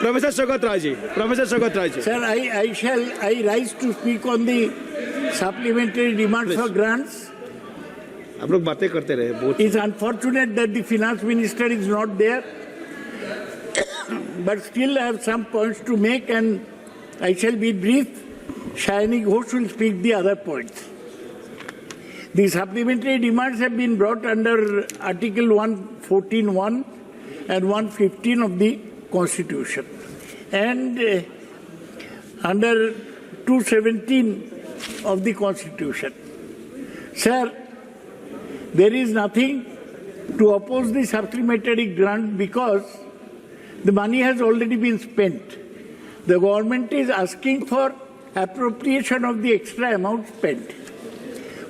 Professor Sogat Raji. Professor Sogat Raji. Sir, I rise to speak on the supplementary demand for grants. आप लोग बातें करते रहे बहुत. It's unfortunate that the finance minister is not there, but still I have some points to make and I shall be brief. Shayani Ghosh will speak the other points. The supplementary demands have been brought under Article 114(1) and 115 of the Constitution and under 217 of the Constitution. Sir, there is nothing to oppose the supplementary grant because the money has already been spent. The government is asking for appropriation of the extra amount spent.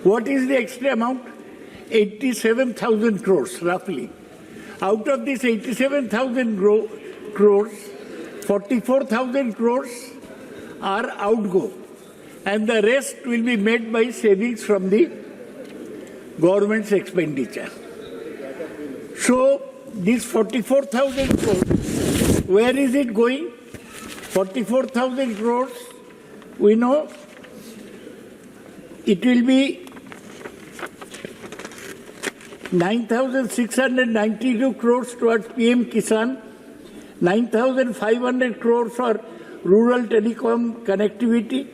What is the extra amount? 87,000 crores, roughly. Out of this 87,000 crores, 44,000 crores are outgo, and the rest will be made by savings from the government's expenditure. So, this 44,000 crores, where is it going? 44,000 crores, we know it will be 9,692 crores towards PM Kisan, 9,500 crores for rural telecom connectivity,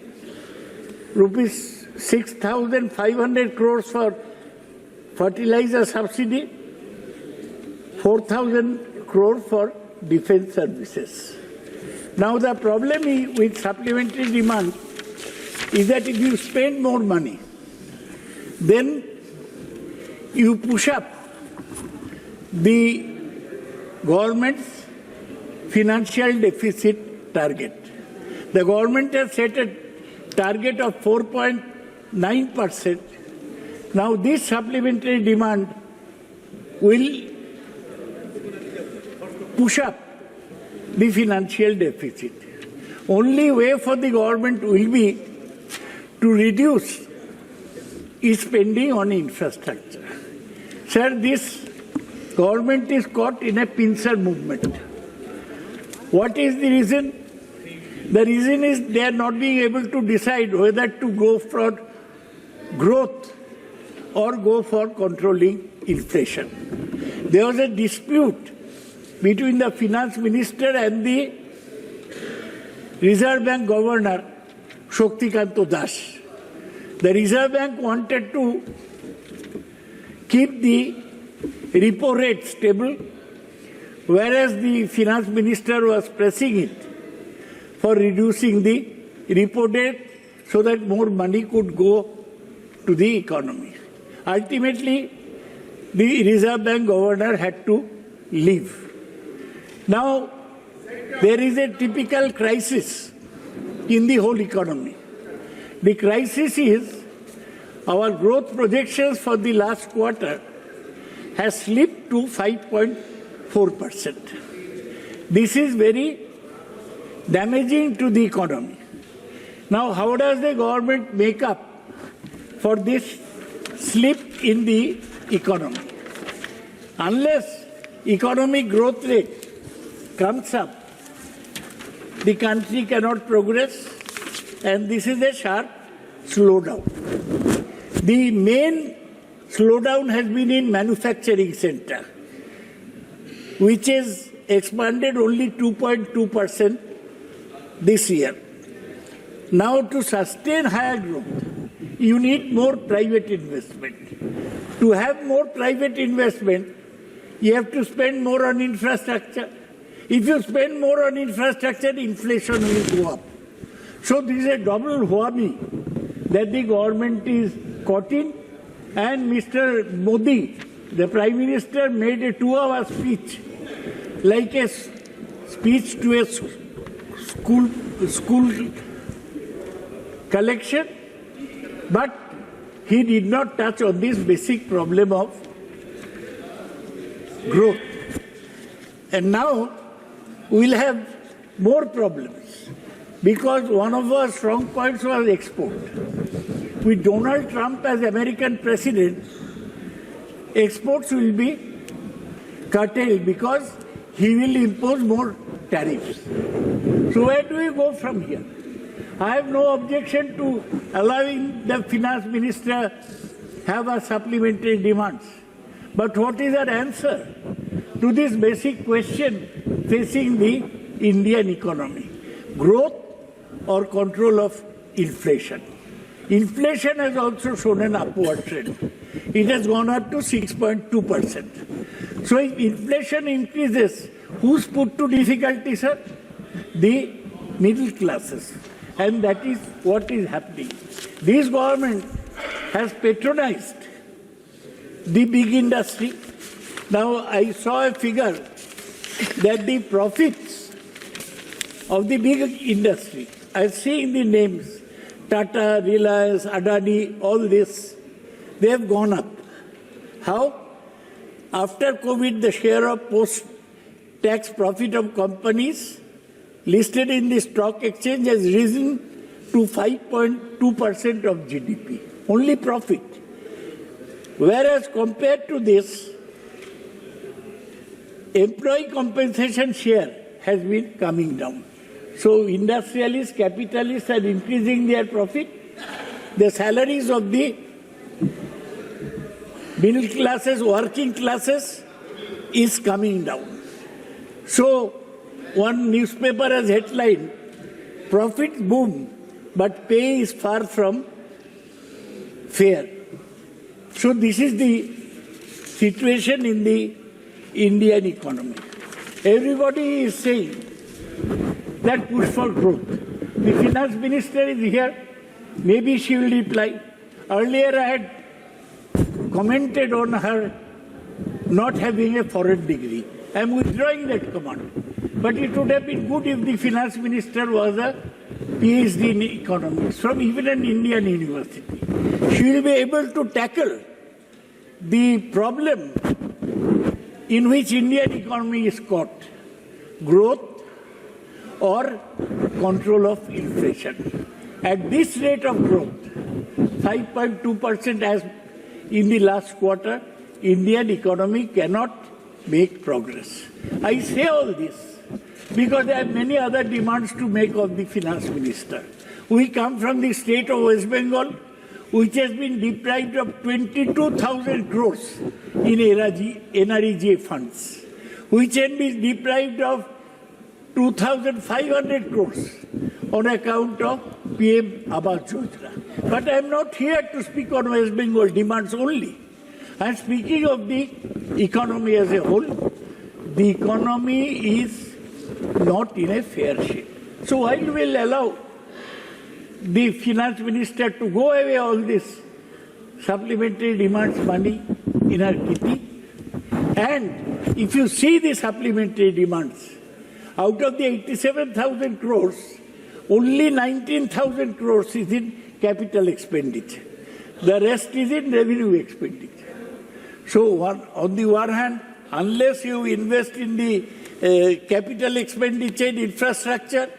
rupees 6,500 crores for fertilizer subsidy, 4,000 crores for defense services. Now the problem with supplementary demand is that if you spend more money, then you push up the government's financial deficit target. The government has set a target of 4.9%. Now this supplementary demand will push up the financial deficit. Only way for the government will be to reduce its spending on infrastructure. Sir, this government is caught in a pincer movement. What is the reason? The reason is they are not being able to decide whether to go for growth or go for controlling inflation. There was a dispute between the finance minister and the Reserve Bank Governor, Shaktikanta Das. The Reserve Bank wanted to keep the repo rate stable, whereas the finance minister was pressing it for reducing the repo rate so that more money could go to the economy. Ultimately, the Reserve Bank Governor had to leave. Now, there is a typical crisis in the whole economy. The crisis is our growth projections for the last quarter has slipped to 5.4%. This is very damaging to the economy. Now, how does the government make up for this slip in the economy? Unless economic growth rate comes up, the country cannot progress, and this is a sharp slowdown. The main slowdown has been in manufacturing sector, which has expanded only 2.2% this year. Now, to sustain higher growth, you need more private investment. To have more private investment, you have to spend more on infrastructure. If you spend more on infrastructure, inflation will go up. So this is a double whammy that the government is caught in, and Mr. Modi, the Prime Minister, made a 2-hour speech, like a speech to a school collection, but he did not touch on this basic problem of growth. And now we will have more problems because one of our strong points was export. With Donald Trump as American president, exports will be curtailed because he will impose more tariffs. So where do we go from here? I have no objection to allowing the finance minister have a supplementary demands. But what is our answer to this basic question facing the Indian economy? Growth or control of inflation? Inflation has also shown an upward trend. It has gone up to 6.2%. So if inflation increases, who's put to difficulty, sir? The middle classes. And that is what is happening. This government has patronized the big industry. Now I saw a figure that the profits of the big industry, I see in the names, Tata, Reliance, Adani, all this, they have gone up. How? After COVID, the share of post-tax profit of companies listed in the stock exchange has risen to 5.2% of GDP. Only profit. Whereas compared to this, employee compensation share has been coming down. So industrialists, capitalists are increasing their profit. The salaries of the middle classes, working classes is coming down. So one newspaper has headline, profits boom, but pay is far from fair. So this is the situation in the Indian economy. Everybody is saying that push for growth. The finance minister is here. Maybe she will reply. Earlier I had commented on her not having a foreign degree. I am withdrawing that comment. But it would have been good if the finance minister was a PhD in economics from even an Indian university. She will be able to tackle the problem in which Indian economy is caught. Growth or control of inflation. At this rate of growth, 5.2% as in the last quarter, Indian economy cannot make progress. I say all this because there are many other demands to make of the finance minister. We come from the state of West Bengal, which has been deprived of 22,000 crores in NREGA funds, which has been deprived of 2,500 crores on account of PM Awas Yojana. But I am not here to speak on West Bengal demands only. I am speaking of the economy as a whole. The economy is not in a fair shape. So while we will allow the finance minister to go away all this supplementary demands money in her kitty, and if you see the supplementary demands, out of the 87,000 crores, only 19,000 crores is in capital expenditure. The rest is in revenue expenditure. So on the one hand, unless you invest in the capital expenditure in infrastructure,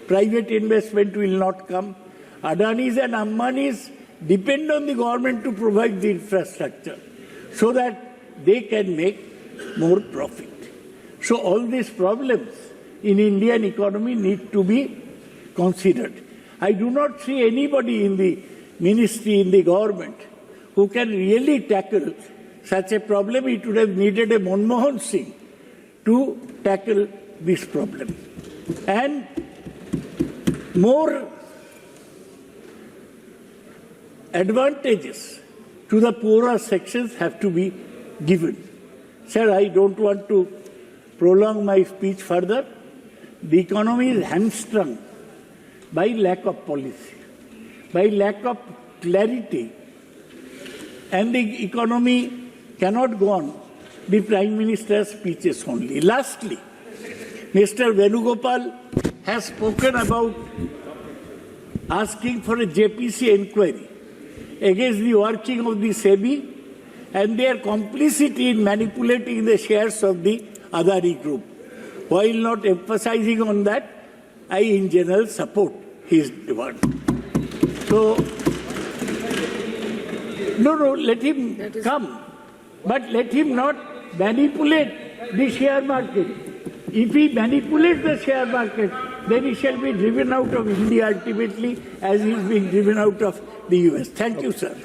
private investment will not come. Adanis and Ambanis depend on the government to provide the infrastructure so that they can make more profit. So all these problems in Indian economy need to be considered. I do not see anybody in the ministry, in the government, who can really tackle such a problem. It would have needed a Manmohan Singh to tackle this problem. And more advantages to the poorer sections have to be given. Sir, I don't want to prolong my speech further. The economy is hamstrung by lack of policy, by lack of clarity, and the economy cannot go on the Prime Minister's speeches only. Lastly, Mr. Venugopal has spoken about asking for a JPC inquiry against the working of the SEBI and their complicity in manipulating the shares of the Adani Group. While not emphasizing on that, I in general support his demand. So, no, let him come, but let him not manipulate the share market. If he manipulates the share market, then he shall be driven out of India ultimately, as he is being driven out of the US. Thank you, sir.